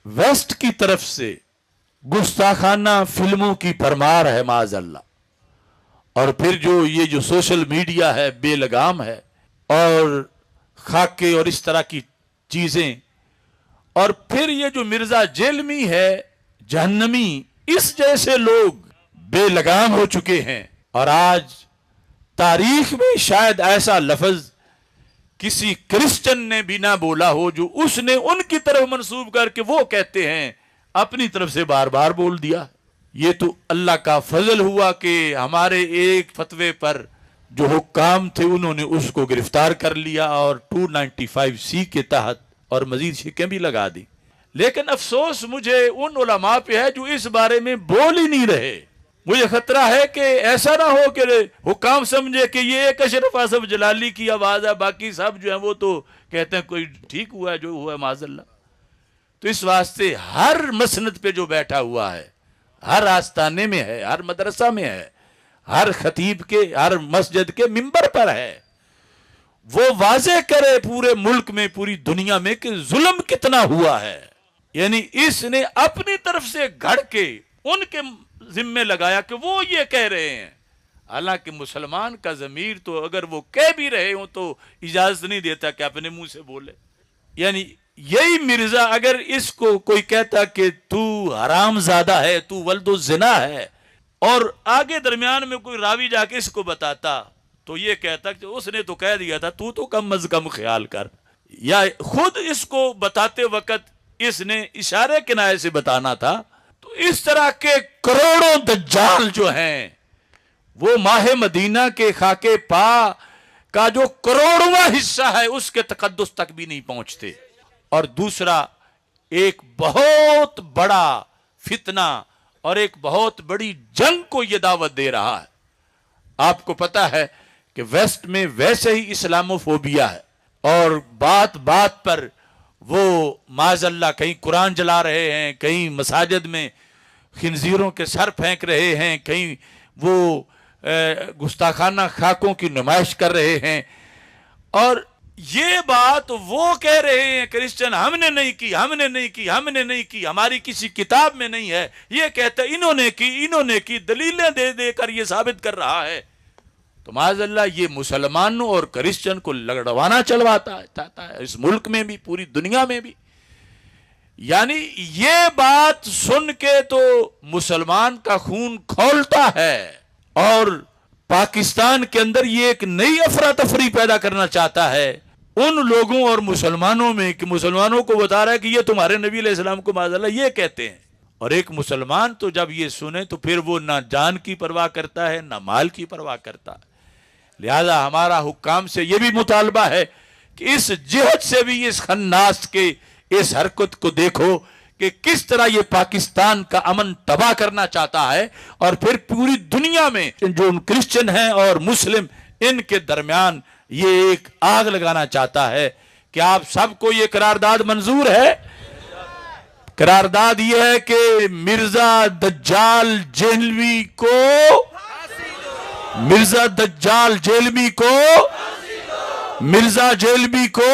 Waste की तरफ से गुस्ताखाना फिल्मों की भरमार है माज़अल्लाह। और फिर जो सोशल मीडिया है बेलगाम है, और खाके और इस तरह की चीजें, और फिर ये जो मिर्जा जेलमी है जहन्नमी, इस जैसे लोग बेलगाम हो चुके हैं। और आज तारीख में शायद ऐसा लफ्ज किसी क्रिश्चियन ने भी ना बोला हो जो उसने उनकी तरफ मंसूब करके वो कहते हैं अपनी तरफ से बार बार बोल दिया। ये तो अल्लाह का फजल हुआ कि हमारे एक फतवे पर जो हुक्काम थे उन्होंने उसको गिरफ्तार कर लिया और 295C के तहत और मजीद शिकें भी लगा दी। लेकिन अफसोस मुझे उन उलमा पे है जो इस बारे में बोल ही नहीं रहे। मुझे खतरा है कि ऐसा ना हो कि हुक्काम समझे कि ये एक अशरफ आसफ जलाली की आवाज़ है, बाकी सब जो है वो तो कहते हैं कोई ठीक हुआ है जो हुआ है माज़अल्लाह। तो इस वास्ते हर मसनद पे जो बैठा हुआ है, हर आस्ताने में है, हर मदरसा में है, हर खतीब के, हर मस्जिद के मिंबर पर है, वो वाज़े करे पूरे मुल्क में, पूरी दुनिया में कि जुल्म कितना हुआ है। यानी इसने अपनी तरफ से घड़ के उनके जिम्मे लगाया कि वो ये कह रहे हैं, हालांकि मुसलमान का ज़मीर तो अगर वो कह भी रहे हो तो इजाजत नहीं देता कि अपने मुंह से बोले। यानी यही मिर्जा अगर इसको कोई कहता कि तू हरामजादा है, तू वल्दो ज़िना है, और आगे दरमियान में कोई रावी जाके इसको बताता तो ये कहता कि उसने तो कह दिया था, तू तो कम अज कम ख्याल कर। या खुद इसको बताते वक्त इसने इशारे किनारे से बताना था। तो इस तरह के करोड़ों दज्जाल जो हैं वो माह मदीना के खाके पा का जो करोड़वां हिस्सा है उसके तकद्दुस तक भी नहीं पहुंचते। और दूसरा, एक बहुत बड़ा फितना और एक बहुत बड़ी जंग को यह दावत दे रहा है। आपको पता है कि वेस्ट में वैसे ही इस्लामोफोबिया है, और बात बात पर वो माज़अल्लाह कहीं कुरान जला रहे हैं, कहीं मसाजिद में खिंजीरों के सर फेंक रहे हैं, कहीं वो गुस्ताखाना खाकों की नुमाइश कर रहे हैं। और ये बात वो कह रहे हैं क्रिश्चियन, हमने नहीं की, हमने नहीं की, हमने नहीं की, हमारी किसी किताब में नहीं है। ये कहते इन्होंने की, इन्होंने की, दलीलें दे दे कर ये साबित कर रहा है। तो माज़अल्लाह ये मुसलमानों और क्रिश्चियन को लड़वाना चाहता है इस मुल्क में भी, पूरी दुनिया में भी। यानी ये बात सुन के तो मुसलमान का खून खौलता है, और पाकिस्तान के अंदर ये एक नई अफरा तफरी पैदा करना चाहता है उन लोगों और मुसलमानों में कि मुसलमानों को बता रहा है कि ये तुम्हारे नबी अलैहिस्सलाम को माज़अल्लाह ये कहते हैं। और एक मुसलमान तो जब ये सुने तो फिर वो ना जान की परवाह करता है ना माल की परवाह करता है। लिहाजा हमारा हुक्काम से ये भी मुतालबा है कि इस जिहद से भी इस खन्नास के इस हरकत को देखो कि किस तरह ये पाकिस्तान का अमन तबाह करना चाहता है, और फिर पूरी दुनिया में जो क्रिश्चियन हैं और मुस्लिम इनके दरमियान ये एक आग लगाना चाहता है। कि आप सबको ये करारदाद मंजूर है? करारदाद ये है कि मिर्जा दज्जाल जेलवी को, मिर्जा दज्जाल जेलवी को, मिर्जा जेलवी को